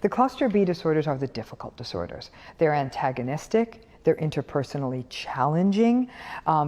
The cluster B disorders are the difficult disorders. They're antagonistic. They're interpersonally challenging.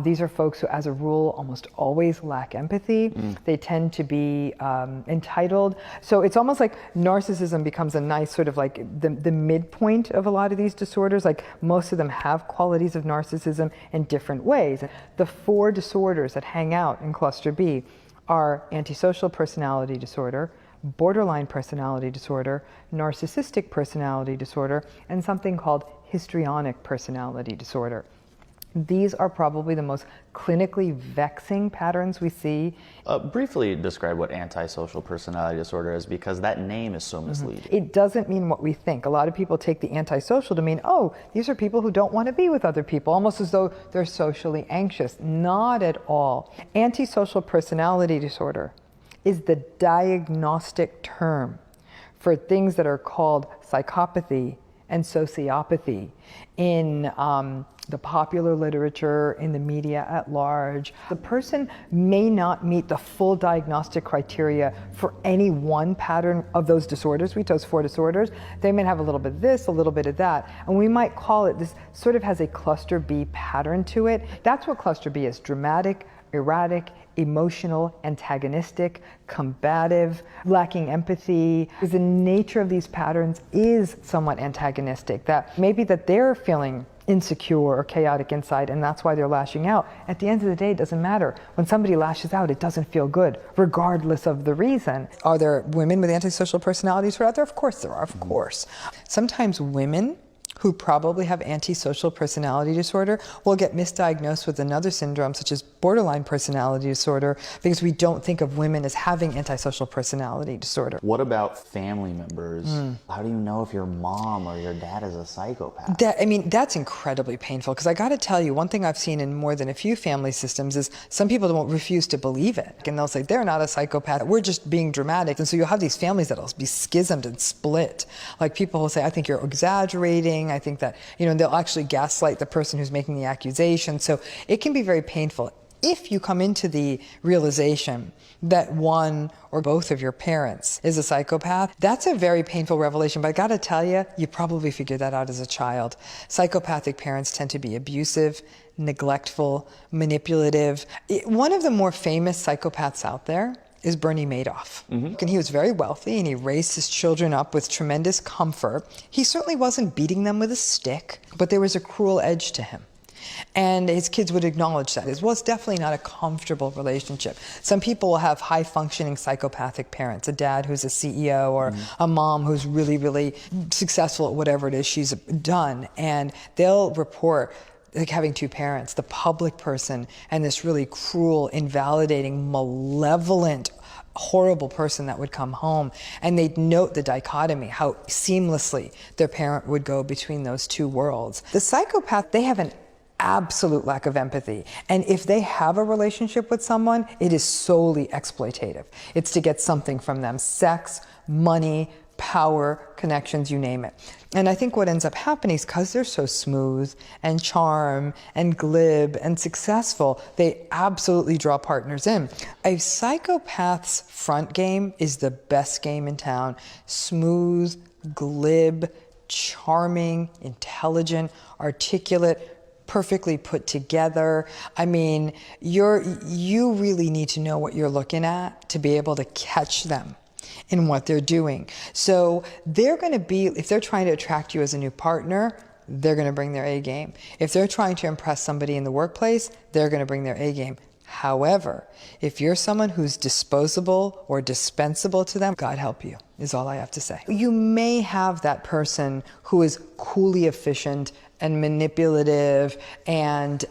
These are folks who, as a rule, almost always lack empathy. They tend to be entitled. So it's almost like narcissism becomes a nice sort of like the midpoint of a lot of these disorders. Like most of them have qualities of narcissism in different ways. The 4 disorders that hang out in cluster B are antisocial personality disorder, borderline personality disorder, narcissistic personality disorder, and something called histrionic personality disorder. These are probably the most clinically vexing patterns we see. Briefly describe what antisocial personality disorder is, because that name is so misleading. It doesn't mean what we think. A lot of people take the antisocial to mean, oh, these are people who don't want to be with other people, almost as though they're socially anxious. Not at all. Antisocial personality disorder is the diagnostic term for things that are called psychopathy and sociopathy in the popular literature, in the media at large. The person may not meet the full diagnostic criteria for any one pattern of those disorders. We chose 4 disorders. They may have a little bit of this, a little bit of that, and we might call it, this sort of has a cluster B pattern to it. That's what cluster B is: dramatic, erratic, emotional, antagonistic, combative, lacking empathy. The nature of these patterns is somewhat antagonistic, that maybe that they're feeling insecure or chaotic inside, and that's why they're lashing out. At the end of the day, it doesn't matter. When somebody lashes out, it doesn't feel good, regardless of the reason. Are there women with antisocial personalities out there? Of course there are, of course. Sometimes women who probably have antisocial personality disorder will get misdiagnosed with another syndrome, such as borderline personality disorder, because we don't think of women as having antisocial personality disorder. What about family members? How do you know if your mom or your dad is a psychopath? That's incredibly painful, because I got to tell you, one thing I've seen in more than a few family systems is some people don't refuse to believe it. And they'll say, they're not a psychopath, we're just being dramatic. And so you'll have these families that'll be schismed and split. Like people will say, I think you're exaggerating. I think that, they'll actually gaslight the person who's making the accusation. So it can be very painful. If you come into the realization that one or both of your parents is a psychopath, that's a very painful revelation. But I gotta tell you, you probably figured that out as a child. Psychopathic parents tend to be abusive, neglectful, manipulative. One of the more famous psychopaths out there is Bernie Madoff. And he was very wealthy, and he raised his children up with tremendous comfort. He certainly wasn't beating them with a stick, but there was a cruel edge to him. And his kids would acknowledge that. Well, it's definitely not a comfortable relationship. Some people will have high-functioning psychopathic parents, a dad who's a CEO or a mom who's really, really successful at whatever it is she's done, and they'll report like having 2 parents, the public person and this really cruel, invalidating, malevolent, horrible person that would come home, and they'd note the dichotomy, how seamlessly their parent would go between those 2 worlds. The psychopath, they have an absolute lack of empathy. And if they have a relationship with someone, it is solely exploitative. It's to get something from them: sex, money, power, connections, you name it. And I think what ends up happening is because they're so smooth and charm and glib and successful, they absolutely draw partners in. A psychopath's front game is the best game in town. Smooth, glib, charming, intelligent, articulate, perfectly put together. You really need to know what you're looking at to be able to catch them in what they're doing. So they're going to be, if they're trying to attract you as a new partner, they're going to bring their A game. If they're trying to impress somebody in the workplace, they're going to bring their A game. However, if you're someone who's disposable or dispensable to them, God help you, is all I have to say. You may have that person who is coolly efficient and manipulative and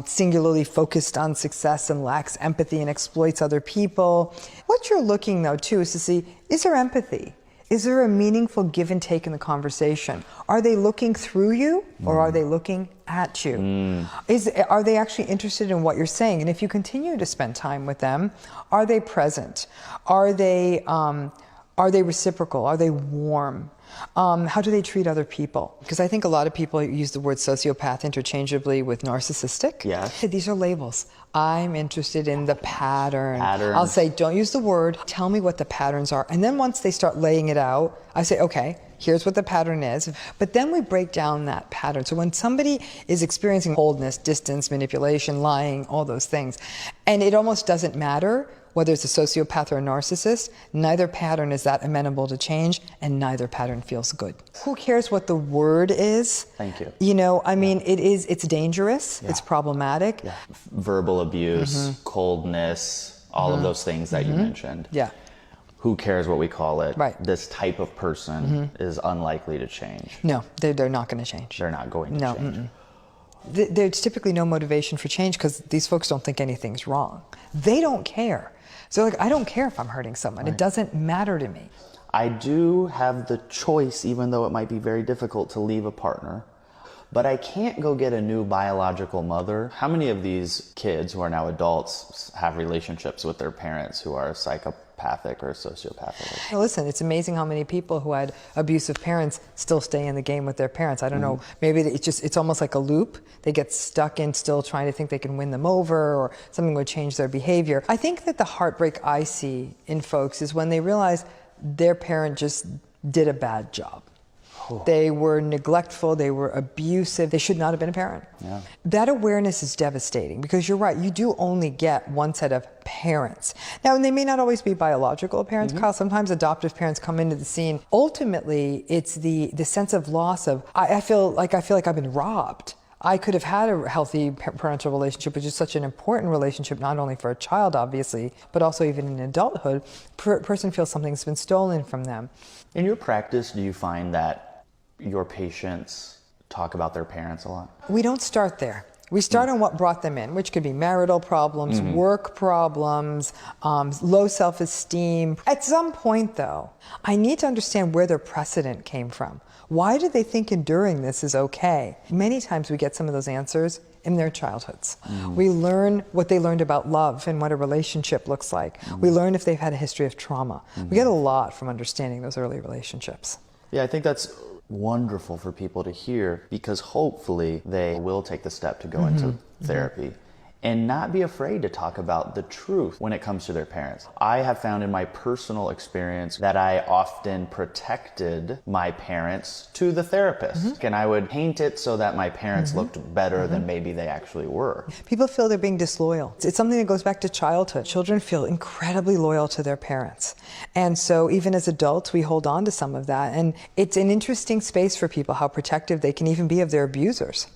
singularly focused on success and lacks empathy and exploits other people. What you're looking, though, too, is to see, is there empathy? Is there a meaningful give and take in the conversation? Are they looking through you, or are they looking at you? Are they actually interested in what you're saying? And if you continue to spend time with them, are they present? Are they reciprocal? Are they warm? How do they treat other people? Because I think a lot of people use the word sociopath interchangeably with narcissistic. Yes. These are labels. I'm interested in the pattern. I'll say, don't use the word. Tell me what the patterns are. And then once they start laying it out, I say, okay, here's what the pattern is. But then we break down that pattern. So when somebody is experiencing coldness, distance, manipulation, lying, all those things, and it almost doesn't matter whether it's a sociopath or a narcissist, neither pattern is that amenable to change, and neither pattern feels good. Who cares what the word is? Thank you. You know, I mean, it's dangerous, it's problematic. Yeah. Verbal abuse, coldness, all of those things that you mentioned. Yeah. Who cares what we call it? Right. This type of person is unlikely to change. No, they're not going to change. They're not going to change. There's typically no motivation for change because these folks don't think anything's wrong. They don't care. So like, I don't care if I'm hurting someone. Right. It doesn't matter to me. I do have the choice, even though it might be very difficult to leave a partner, but I can't go get a new biological mother. How many of these kids who are now adults have relationships with their parents who are psychopathic or sociopathic? Listen, it's amazing how many people who had abusive parents still stay in the game with their parents. I don't know, maybe it's almost like a loop. They get stuck in still trying to think they can win them over or something would change their behavior. I think that the heartbreak I see in folks is when they realize their parent just did a bad job. They were neglectful, they were abusive, they should not have been a parent. Yeah. That awareness is devastating because you're right, you do only get one set of parents. Now, and they may not always be biological parents, Kyle, sometimes adoptive parents come into the scene. Ultimately, it's the sense of loss of, I feel like I've been robbed. I could have had a healthy parental relationship, which is such an important relationship, not only for a child, obviously, but also even in adulthood. Person feels something's been stolen from them. In your practice, do you find that your patients talk about their parents a lot? We don't start there. We start on what brought them in, which could be marital problems, work problems, low self-esteem. At some point, though, I need to understand where their precedent came from. Why do they think enduring this is okay? Many times we get some of those answers in their childhoods. We learn what they learned about love and what a relationship looks like. We learn if they've had a history of trauma. We get a lot from understanding those early relationships. Yeah, I think that's wonderful for people to hear because hopefully they will take the step to go into therapy and not be afraid to talk about the truth when it comes to their parents. I have found in my personal experience that I often protected my parents to the therapist and I would paint it so that my parents looked better than maybe they actually were. People feel they're being disloyal. It's something that goes back to childhood. Children feel incredibly loyal to their parents. And so even as adults, we hold on to some of that. And it's an interesting space for people, how protective they can even be of their abusers,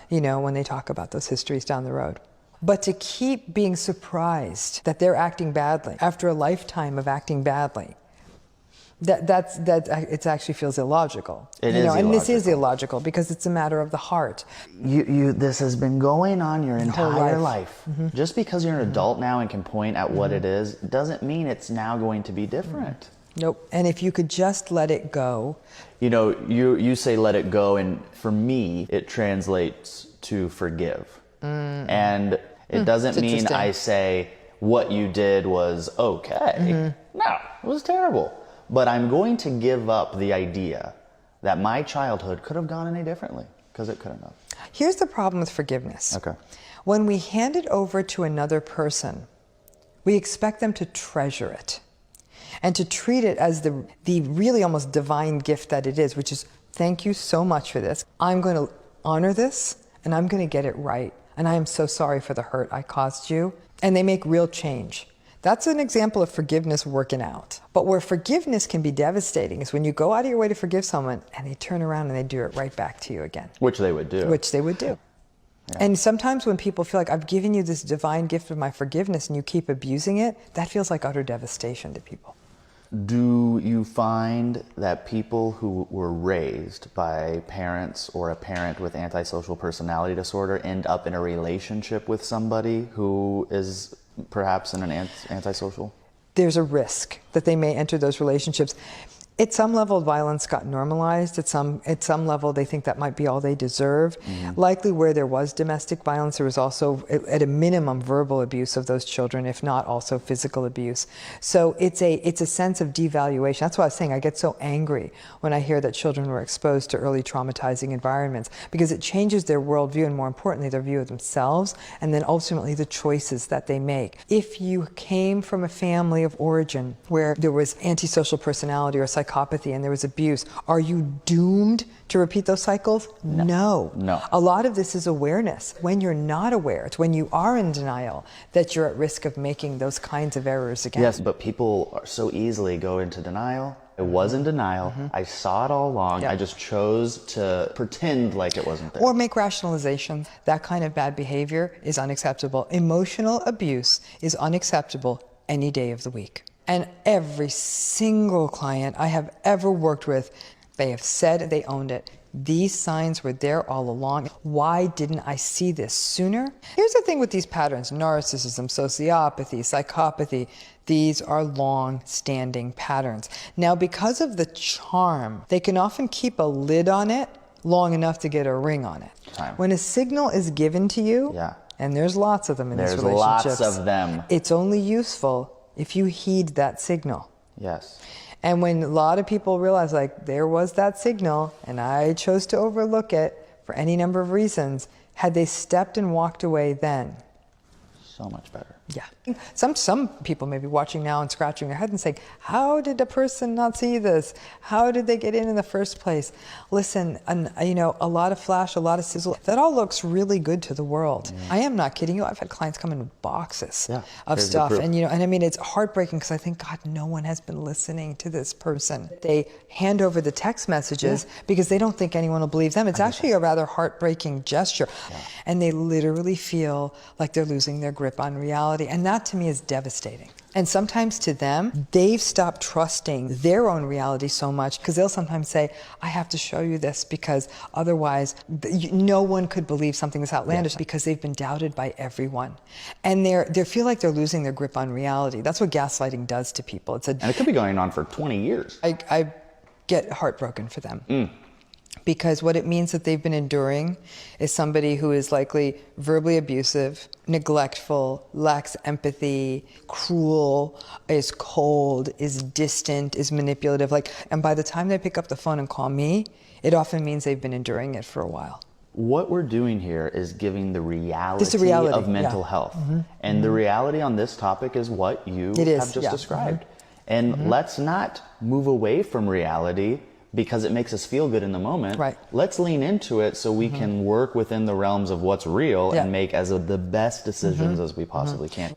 you know, when they talk about those histories down the road. But to keep being surprised that they're acting badly after a lifetime of acting badly, it actually feels illogical. It is illogical. And this is illogical because it's a matter of the heart. This has been going on your entire life. Just because you're an adult now and can point at what it is doesn't mean it's now going to be different. Nope. And if you could just let it go. You know, you say let it go, and for me, it translates to forgive. And it doesn't mean I say what you did was okay. No, it was terrible. But I'm going to give up the idea that my childhood could have gone any differently, because it couldn't have. Here's the problem with forgiveness. Okay. When we hand it over to another person, we expect them to treasure it and to treat it as the really almost divine gift that it is, which is, thank you so much for this. I'm going to honor this and I'm going to get it right. And I am so sorry for the hurt I caused you. And they make real change. That's an example of forgiveness working out. But where forgiveness can be devastating is when you go out of your way to forgive someone and they turn around and they do it right back to you again. Which they would do. Which they would do. Yeah. And sometimes when people feel like I've given you this divine gift of my forgiveness and you keep abusing it, that feels like utter devastation to people. Do you find that people who were raised by parents or a parent with antisocial personality disorder end up in a relationship with somebody who is perhaps in an antisocial? There's a risk that they may enter those relationships. At some level, violence got normalized. At some level, they think that might be all they deserve. Likely where there was domestic violence, there was also, at a minimum, verbal abuse of those children, if not also physical abuse. So it's a sense of devaluation. That's why I was saying I get so angry when I hear that children were exposed to early traumatizing environments, because it changes their worldview and, more importantly, their view of themselves, and then ultimately the choices that they make. If you came from a family of origin where there was antisocial personality or psychopathy psychopathy and there was abuse, are you doomed to repeat those cycles? No. A lot of this is awareness. When you're not aware, it's when you are in denial that you're at risk of making those kinds of errors again. Yes, but people are so easily go into denial. I was in denial. I saw it all along. I just chose to pretend like it wasn't there. Or make rationalizations. That kind of bad behavior is unacceptable. Emotional abuse is unacceptable any day of the week. And every single client I have ever worked with, they have said they owned it. These signs were there all along. Why didn't I see this sooner? Here's the thing with these patterns: narcissism, sociopathy, psychopathy. These are long-standing patterns. Now, because of the charm, they can often keep a lid on it long enough to get a ring on it. When a signal is given to you, and there's lots of them in these relationships. There's lots of them. It's only useful if you heed that signal. Yes. And when a lot of people realize, like, there was that signal and I chose to overlook it for any number of reasons, had they stepped and walked away then, so much better. Yeah. Some people may be watching now and scratching their head and saying, how did a person not see this? How did they get in the first place? Listen, you know, a lot of flash, a lot of sizzle, that all looks really good to the world. I am not kidding you. I've had clients come in with boxes of stuff. And, you know, and I mean, it's heartbreaking because I think, God, no one has been listening to this person. They hand over the text messages because they don't think anyone will believe them. It's actually a rather heartbreaking gesture. And they literally feel like they're losing their grip on reality. And that to me is devastating. And sometimes to them, they've stopped trusting their own reality so much because they'll sometimes say, I have to show you this because otherwise no one could believe something this outlandish because they've been doubted by everyone. And they feel like they're losing their grip on reality. That's what gaslighting does to people. And it could be going on for 20 years. I get heartbroken for them. Because what it means that they've been enduring is somebody who is likely verbally abusive, neglectful, lacks empathy, cruel, is cold, is distant, is manipulative. And by the time they pick up the phone and call me, it often means they've been enduring it for a while. What we're doing here is giving the reality of mental health. And the reality on this topic is what you have just described. And let's not move away from reality because it makes us feel good in the moment. Let's lean into it so we can work within the realms of what's real and make the best decisions as we possibly can.